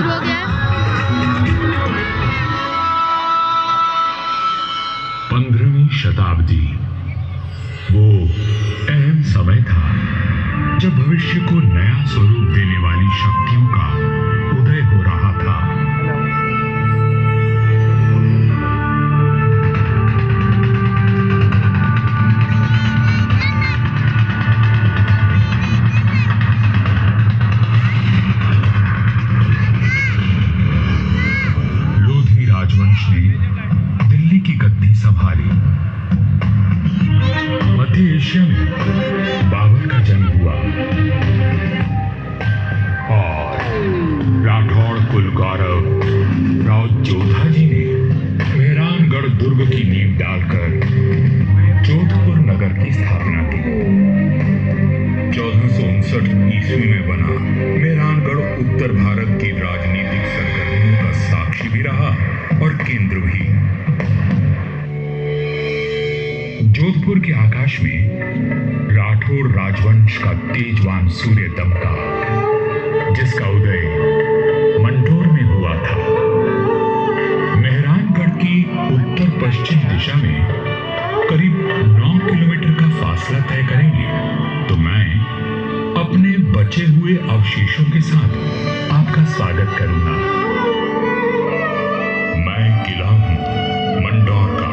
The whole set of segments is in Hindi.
शुरू हो गया है। 15वीं शताब्दी वो अहम समय था जब भविष्य को नया स्वरूप देने वाली शक्तियों का उदय हो रहा था। लोधी राजवंश ने दिल्ली की गद्दी संभाली। मध्य एशिया में बाबर का जन्म हुआ और राठौड़ कुल गौरव राव जोधा जी ने मेहरानगढ़ दुर्ग की नींव डालकर जोधपुर नगर की स्थापना की। 1459 ईस्वी में बना मेहरानगढ़ उत्तर भारत की राजनीतिक सरगर्मियों का साक्षी भी रहा और केंद्र भी। जोधपुर के आकाश में राठौड़ राजवंश का तेजवान सूर्य दमका, जिसका उदय मंडोर में हुआ था। मेहरानगढ़ की उत्तर पश्चिम दिशा में करीब 9 किलोमीटर का फासला तय करेंगे तो मैं अपने बचे हुए अवशेषों के साथ आपका स्वागत करूंगा। मैं किला हूं मंडोर का।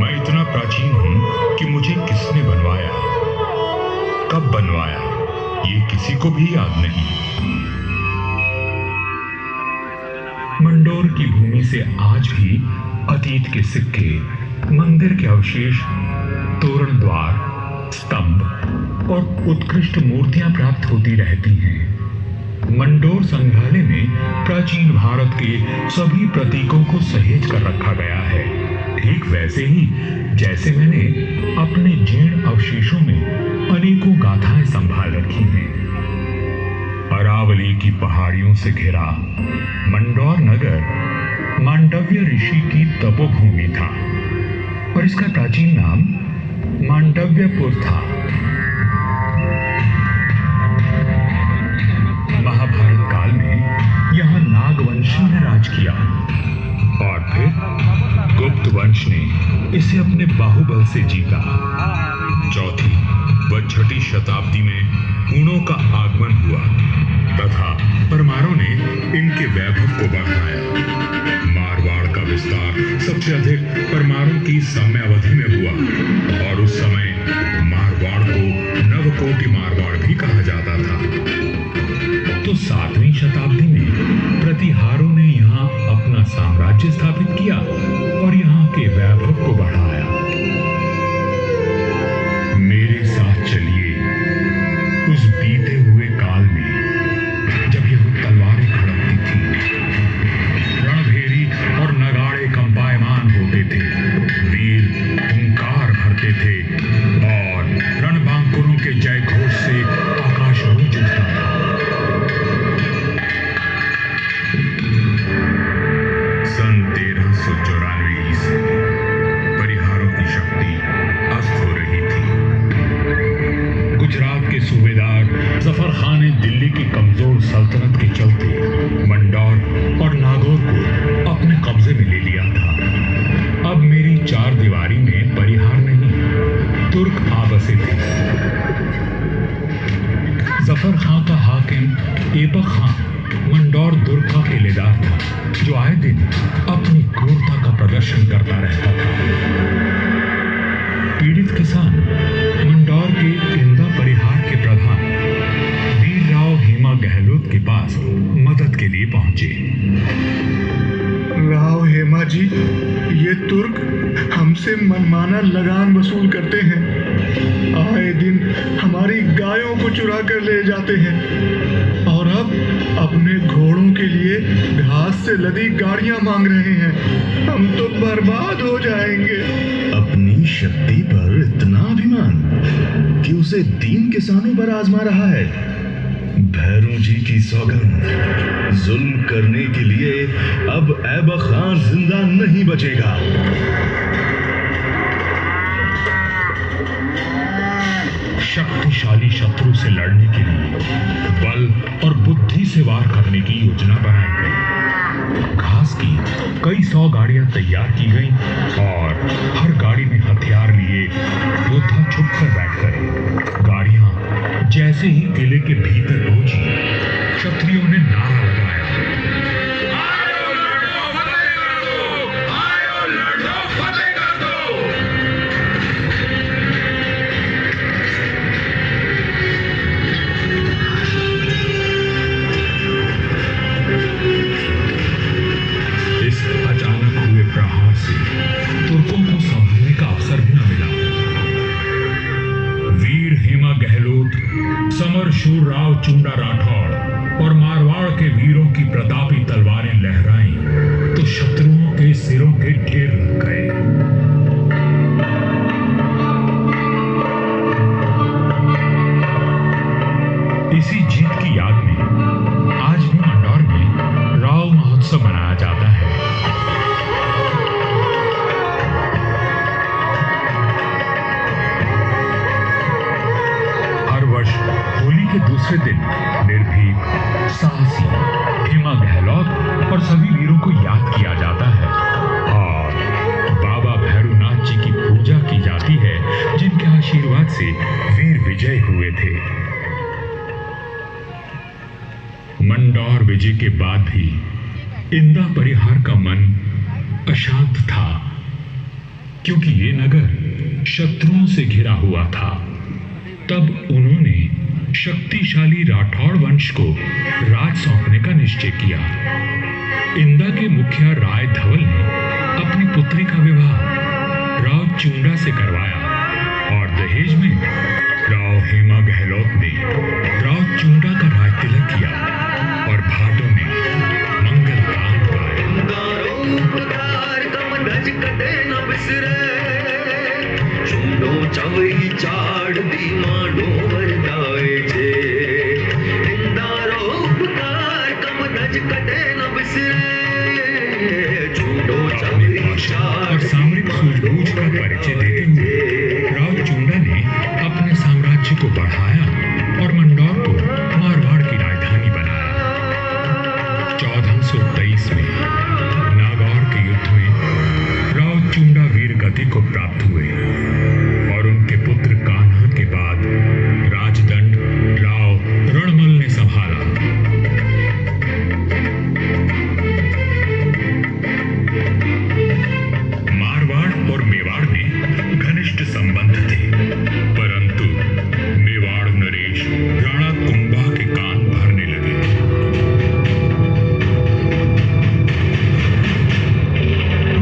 मैं इतना प्राचीन हूं कि मुझे किसने बनवाया, कब बनवाया, ये किसी को भी याद नहीं। मंडोर की भूमि से आज भी अतीत के सिक्के, मंदिर के अवशेष, तोरण द्वार, स्तंभ और उत्कृष्ट मूर्तियां प्राप्त होती रहती हैं। मंडोर संग्रहालय में प्राचीन भारत के सभी प्रतीकों को सहेज कर रखा गया है, ठीक वैसे ही जैसे मैंने अपने जीर्ण अवशेषों में अनेकों गाथाएं संभाल रखी हैं। अरावली की पहाड़ियों से घिरा मंडोर नगर मांडव्य ऋषि की तपोभूमि था और इसका प्राचीन नाम मांडव्यपुर था। महाभारत काल में यहां नागवंशी ने राज किया और फिर गुप्त वंश ने इसे अपने बाहुबल से जीता। चौथी व छठी शताब्दी में हूणों का आगमन हुआ तथा परमारों ने इनके वैभव को बढ़ाया। मारवाड़ का विस्तार सबसे अधिक परमारों की समयावधि में हुआ और उस समय मारवाड़ को नवकोटि मारवाड़ भी कहा जाता था। तो 7वीं शताब्दी में प्रतिहारों ने यहाँ अपना साम्राज्य स्थापित किया और यहाँ के वैभव को बढ़ाया। मेरे साथ चलिए उस बीते हुए काल में जब यह तलवारें खड़कती थी, रणभेरी और नगाड़े कंपायमान होते थे, वीर हुंकार भरते थे और रणबांकुरों के जय घोष से आकाश गूंज उठता था। सन 1394 ईस्वी परिहारों की शक्ति अस्त हो रही थी। गुजरात के सूबेदार जफर खान ने दिल्ली की कमजोर सल्तनत के चलते मंडोर और नागौर को अपने कब्जे में ले लिया था। अब मेरी चार दीवारी में परिहार नहीं, तुर्क आ बसे थे। जफर खां का हाकिम ऐबक खां मंडोर दुर्ग का किलेदार था, जो आए दिन अपनी क्रूरता का प्रदर्शन करता रहता था। पीड़ित किसान मंडोर के इंदा परिहार के प्रधान वीर राव हेमा गहलोत के पास मदद के लिए पहुंचे। राव हेमा जी, ये तुर्क हमसे मनमाना लगान वसूल करते हैं। आए दिन हमारी गायों को चुरा कर ले जाते हैं और अब अपने घोड़ों के लिए घास से लदी गाड़ियां मांग रहे हैं। हम तो बर्बाद हो जाएंगे। अपनी शक्ति पर इतना अभिमान कि उसे दीन किसानों पर आजमा रहा है। भैरू जी की सौगंध, जुल्म करने के लिए अब ऐबक खान जिंदा नहीं बचेगा। शक्तिशाली शत्रु से लड़ने के लिए बल और बुद्धि से पार करने की योजना बनाई गई। घास की कई 100 गाड़ियां तैयार की गईं और हर गाड़ी में हथियार लिए योद्धा छुप कर बैठ गए। गाड़ियां जैसे ही किले के भीतर पहुंची, क्षत्रियों ने नारा लगाया, आयो लड़ो फतेह कर दो, आयो लड़ो फतेह कर दो। इस अचानक हुए प्रहार से तुर्कों को संभलने का अवसर भी न मिला। वीर हेमा गहलोत, समर शूर राव चुंडा राठौड़ और मारवाड़ के वीरों की प्रतापी तलवारें लहराईं तो शत्रुओं के सिरों के ढेर लग गए। इसी जीत की याद में आज भी मंडौर में राव महोत्सव मनाया जाता है। हर वर्ष होली के दूसरे दिन निर्भीक, साहसी हेमा गहलोत और सभी वीरों को याद किया जाता है और बाबा भैरवनाथ जी की पूजा की जाती है, जिनके आशीर्वाद से वीर विजय हुए थे। मंडौर विजय के बाद भी इंदा परिहार का मन अशांत था, क्योंकि ये नगर शत्रुओं से घिरा हुआ था। तब उन्होंने शक्तिशाली राठौड़ वंश को राज सौंपने का निश्चय किया। इंदा के मुखिया राय धवल ने अपनी पुत्री का विवाह राव चुंडा से करवाया और दहेज में राव हेमा गहलोत ने राव चुंडा का राज तिलक किया और भाटों ने मंगल गान गाए। चवई चाड़ दी मानो वरदाए छे, इंदारो उपकार कम नज कदे न बिसरे। चूड़ो चवई चाड़ और सामरिक सूझबूझ का परिचय देते हुए राव चुंडा ने अपने साम्राज्य को बढ़ाया और मंडौर को मारवाड़ की राजधानी बनाया। 1423 में नागौर के युद्ध में राव चुंडा वीर गति को प्राप्त हुए और उनके पुत्र कान्हा के बाद राजदंड राव रणमल ने संभाला। मारवाड़ और मेवाड़ में घनिष्ठ संबंध थे, परंतु मेवाड़ नरेश राणा कुंभा के कान भरने लगे।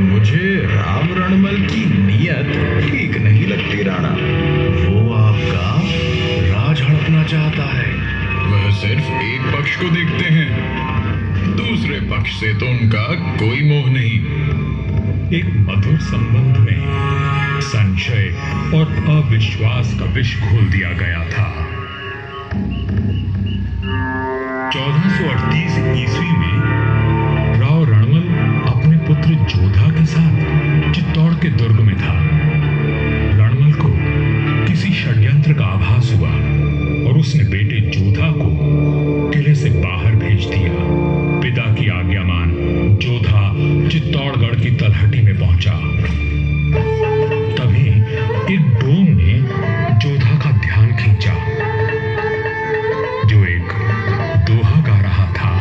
मुझे राव रणमल की नीयत ठीक नहीं लगती राणा। वो आपका राज हड़पना चाहता है। वह सिर्फ एक पक्ष को देखते हैं, दूसरे पक्ष से तो उनका कोई मोह नहीं। एक मधुर संबंध में संशय और अविश्वास का विष घोल दिया गया था। 1438 ईस्वी में राव रणमल अपने पुत्र जोधा के साथ चित्तौड़ के दुर्ग में था। रणमल को किसी षड्यंत्र का आभास हुआ और उसने बेटे जोधा को किले से बाहर भेज दिया। पिता की आज्ञा मान जोधा चित्तौड़गढ़ की तलहटी में पहुंचा। तभी एक डोम ने जोधा का ध्यान खींचा, जो एक दोहा गा रहा था।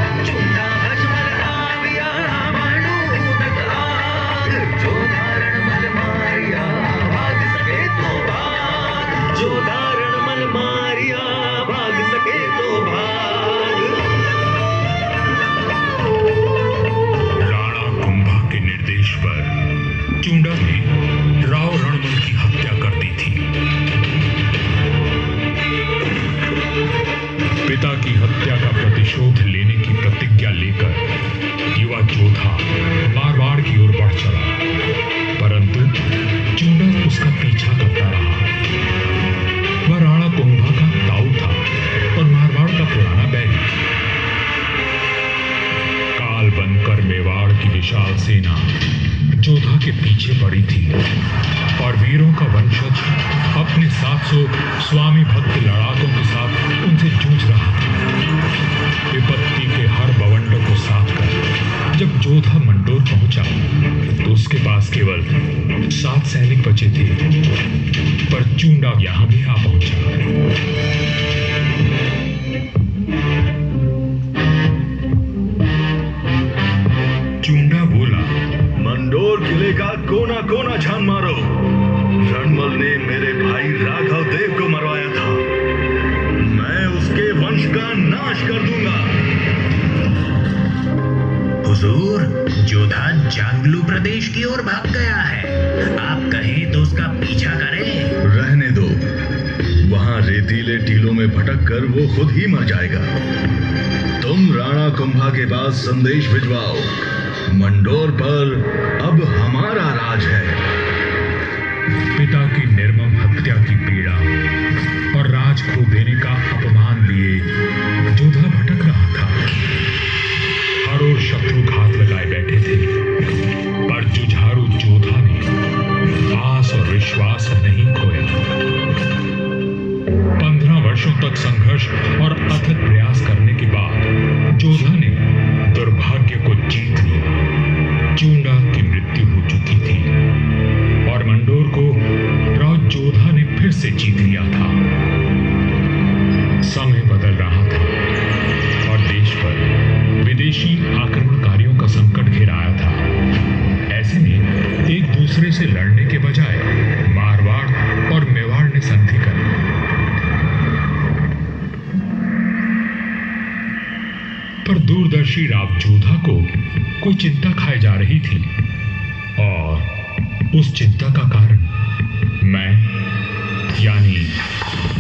चुंडा ने राव रणमल की हत्या कर दी थी। पिता की हत्या का प्रतिशोध लेने की प्रतिज्ञा लेकर युवा जोधा मारवाड़ की ओर बढ़ चला, परंतु चुंडा उसका पीछा करता रहा। वह राणा कुंभा का ताऊ था और मारवाड़ का पुराना बैरी। काल बनकर मेवाड़ की विशाल सेना जोधा के पीछे पड़ी थी और वीरों का वंशज अपने 700 स्वामी भक्त लड़ाकों के साथ उनसे जूझ रहा था। विपत्ति के पास केवल 7 सैनिक बचे थे, पर चूंडा यहां भी आ पहुंचा। चूंडा बोला, मंडोर किले का कोना कोना छान मारो। रणमल ने मेरे भाई राघव देव को मरवाया था, मैं उसके वंश का नाश कर दूंगा। हुजूर, जोधा जांगलू प्रदेश की ओर भाग गया है। आप कहें तो उसका पीछा करें। रहने दो, वहां रेतीले टीलों में भटक कर वो खुद ही मर जाएगा। तुम राणा कुंभा के पास संदेश भिजवाओ, मंडोर पर अब हमारा राज है। पिता की निर्मम हत्या की पीड़ा और राज खो देने का अपमान लिए जोधा भटक रहा था। हर ओर शत्रु घात लगाए बैठे थे, पर जुझारू जोधा ने आस और विश्वास नहीं खोया। 15 वर्षों तक संघर्ष और अथक प्रयास करने के बाद जोधा ने दुर्भाग्य को जीत लिया। चूंडा की मृत्यु हो चुकी थी और मंडोर को राज जोधा ने फिर से जीत लिया था। समय बदल रहा था और देश पर विदेशी आक्रमणकारियों का संकट घेराया था। ऐसे में एक दूसरे से लड़ने के बजाय मारवाड़ और मेवाड़ ने संधि कर ली। पर दूरदर्शी राव जोधा को कोई चिंता खाए जा रही थी और उस चिंता का कारण मैं यानी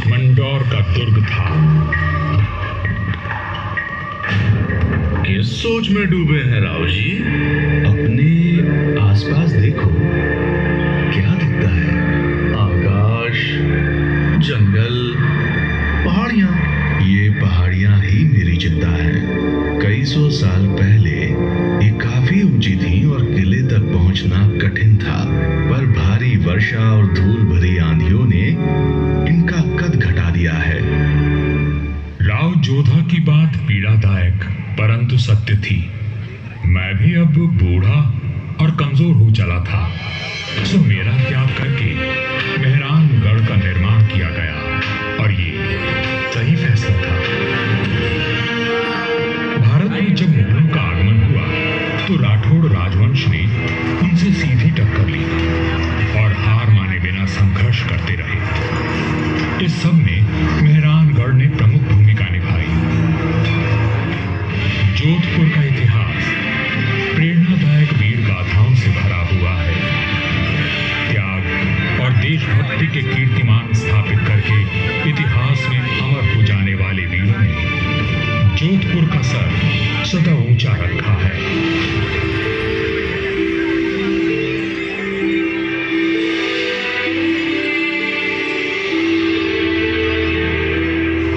मंडोर का दुर्ग था। किस सोच में डूबे हैं राव जी? अपने आसपास देखो, क्या दिखता है? आकाश, जंगल, पहाड़ियां। ये पहाड़ियां ही मेरी चिंता है। कई सौ साल पहले ये काफी ऊंची थी और किले तक पहुंचना कठिन था, पर भारी वर्षा और धूल भरी आंधियों ने इनका कद घटा दिया है। राव जोधा की बात पीड़ादायक परंतु सत्य थी। मैं भी अब बूढ़ा और कमजोर हो चला था, सो मेरा त्याग करके मेहरानगढ़ का निर्माण किया गया और ये सही फैसला था। भारत में जब मुगलों का आगमन हुआ तो राठौड़ राजवंश ने उनसे सीधी टक्कर ली और हार माने बिना संघर्ष करते रहे। इस सब में मेहरानगढ़ ने प्रमुख भूमिका निभाई। जोधपुर का इतिहास प्रेरणादायक वीर गाथाओं से भरा हुआ है। त्याग और देशभक्ति के कीर्तिमान स्थापित करके इतिहास में अमर हो जाने वाले वीरों ने जोधपुर का सर सदा ऊंचा रखा है।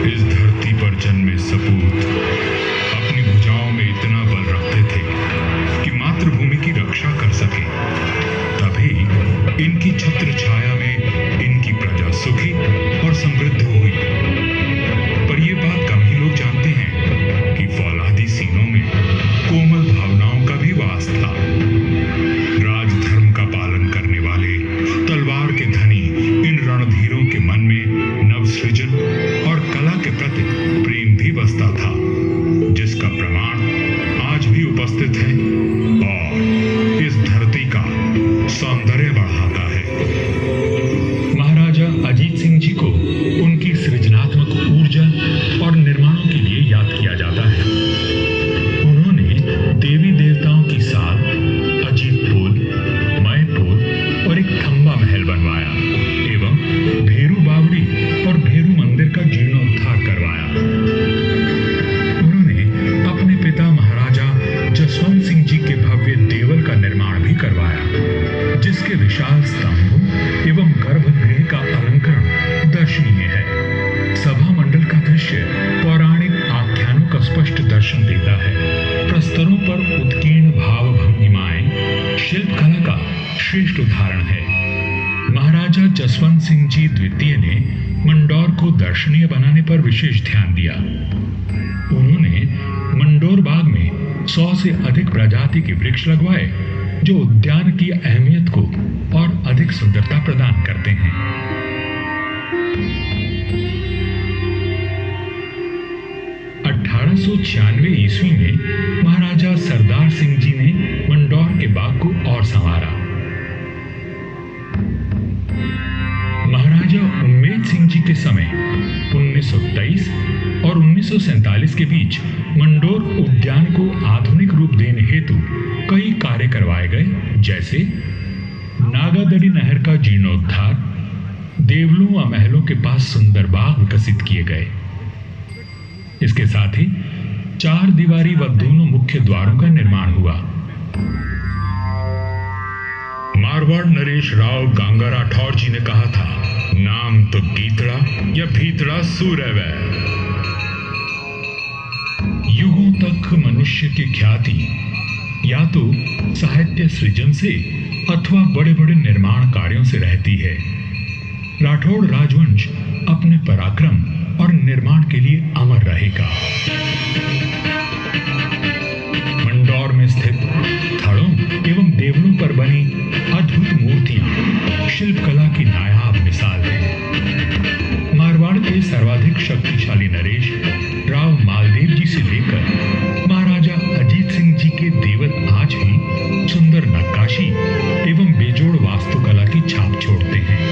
इस धरती पर जन्मे सपूत अपनी भुजाओं में इतना बल रखते थे कि मातृभूमि की रक्षा कर सके। तभी इनकी छत्र छाया में इनकी प्रजा सुखी और समृद्ध हुई। पर यह बात कम ही लोग जानते हैं कि फौलादी सीनों में कोमल भावनाओं का भी वास था। राजधर्म का पालन करने वाले तलवार के धनी इन रणधीरों के मन में नवसृजन और कला के प्रति प्रेम भी बसता था, जिसका प्रमाण आज भी उपस्थित है और इस धरती का सौंदर्य बढ़ाता है। महाराजा अजीत सिंह जी को उनकी सृजनात्मक ऊर्जा और निर्माणों के लिए याद किया जाता है। उन्होंने देवी देवताओं की साल, अजीत पोल, मय पोल और एक खंबा महल बनवाया एवं भेरू बावड़ी और भेरू मंदिर का जीर्णोद्धार करवाया। उन्होंने अपने पिता महाराजा जसवंत सिंह जी के भव्य देवल का निर्माण भी करवाया, जिसके विशाल स्तंभ एवं गर्भगृह का अलंकरण दर्शनीय है। सभा मंडल का दृश्य पौराणिक आख्यानों का स्पष्ट दर्शन देता है। प्रस्तरों पर उत्कीर्ण भाव भंगिमाएं शिल्पकला का श्रेष्ठ उदाहरण है। महाराजा जसवंत सिंह जी द्वितीय ने मंडोर को दर्शनीय बनाने पर विशेष ध्यान दिया। उन्होंने मंडोर बाग में 100 से अधिक प्रजाति के वृक्ष लगवाए, जो उद्यान की अहमियत को और अधिक सुंदरता प्रदान करते हैं। ईस्वी में महाराजा सरदार सिंह जी ने मंडौर के बाग को और संवारा। महाराजा उम्मेद सिंह जी के समय 1923 और 1947 के बीच मंडौर उद्यान को आधुनिक रूप देने हेतु कई कार्य करवाए गए, जैसे नागादड़ी नहर का जीर्णोद्धार, देवलों व महलों के पास सुंदर बाग विकसित किए गए। इसके साथ ही 4 दीवारी व दोनों मुख्य द्वारों का निर्माण हुआ। मारवाड़ नरेश राव गांगा राठौर जी ने कहा था, नाम तो गीतड़ा या भीतड़ा सूरवै। युगों तक मनुष्य की ख्याति या तो साहित्य सृजन से अथवा बड़े बड़े निर्माण कार्यों से रहती है। राठौड़ राजवंश अपने पराक्रम और निर्माण के लिए अमर रहेगा। मंडौर में स्थित थड़ों एवं देवलों पर बनी अद्भुत मूर्तियां शिल्पकला की नायाब मिसाल है। मारवाड़ के सर्वाधिक शक्तिशाली नरेश राव मालदेव जी से लेकर महाराजा अजीत सिंह जी के देवल आज भी सुंदर नक्काशी एवं बेजोड़ वास्तुकला की छाप छोड़ते हैं।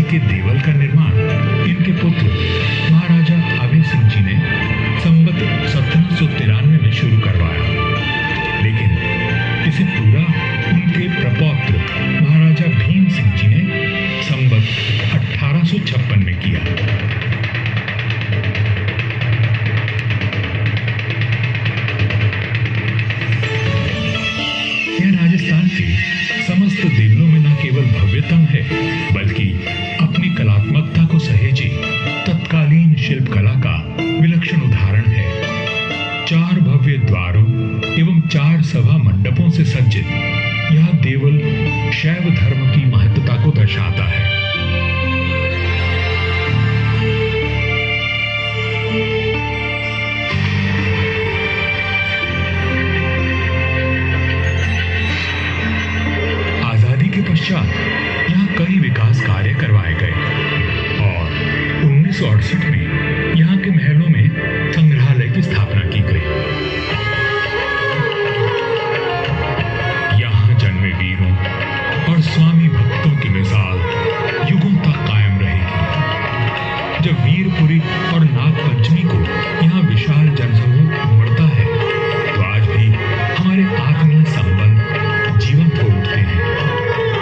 के देवल का निर्माण इनके पुत्र महाराजा अभय सिंह जी ने संवत 1793 में शुरू करवाया, लेकिन इसे पूरा उनके प्रपौत्र महाराजा भीम सिंह जी ने संवत 1856 में किया। यह राजस्थान के समस्त देवलों में न केवल भव्यतम है, बल्कि अपनी कलात्मकता को सहेजे तत्कालीन शिल्पकला का विलक्षण उदाहरण है। 4 भव्य द्वारों एवं 4 सभा मंडपों से सज्जित यह देवल शैव धर्म की महत्ता को दर्शाता है। आजादी के पश्चात यहाँ कई विकास कार्य करवाए गए और 1968 में यहाँ के महलों में संग्रहालय की स्थापना की गई। यहाँ जन्मे वीरों और स्वामी भक्तों की मिसाल युगों तक कायम रहेगी। जब वीरपुरी और नागपंचमी को यहाँ विशाल जनसमूह उमड़ता है, तो आज भी हमारे आत्मीय संबंध जीवंत हो उठते हैं।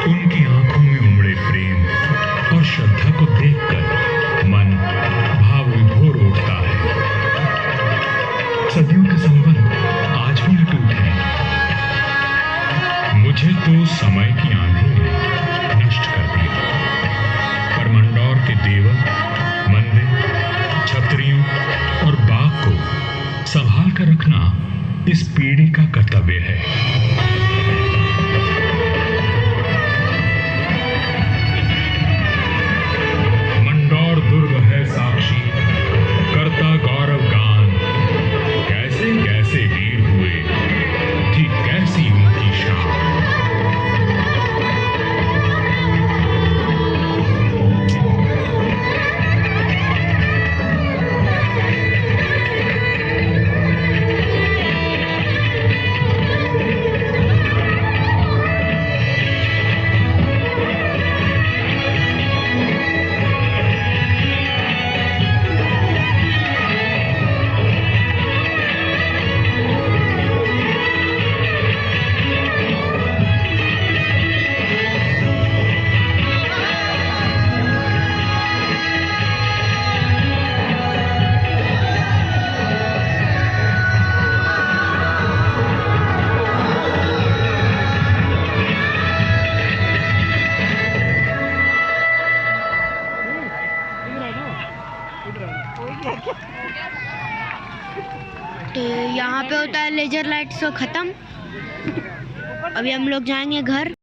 उनकी आंखों में उमड़े प्रेम और श्रद्धा को देखकर मन भाव विभोर उठता है। सदियों के संबंध आज भी अटूट हैं। मुझे तो समय की आंधी ने नष्ट कर दिया, पर मंडौर के देवल, मंदिर, छतरियों और बाग को संभाल कर रखना इस पीढ़ी का कर्तव्य है। दुर्ग है साक्षी करता गौरव गान, कैसे कैसे वीर हुए थी कैसी उनकी शान। तो यहाँ पे होता है लेजर लाइट शो खत्म। अभी हम लोग जाएंगे घर।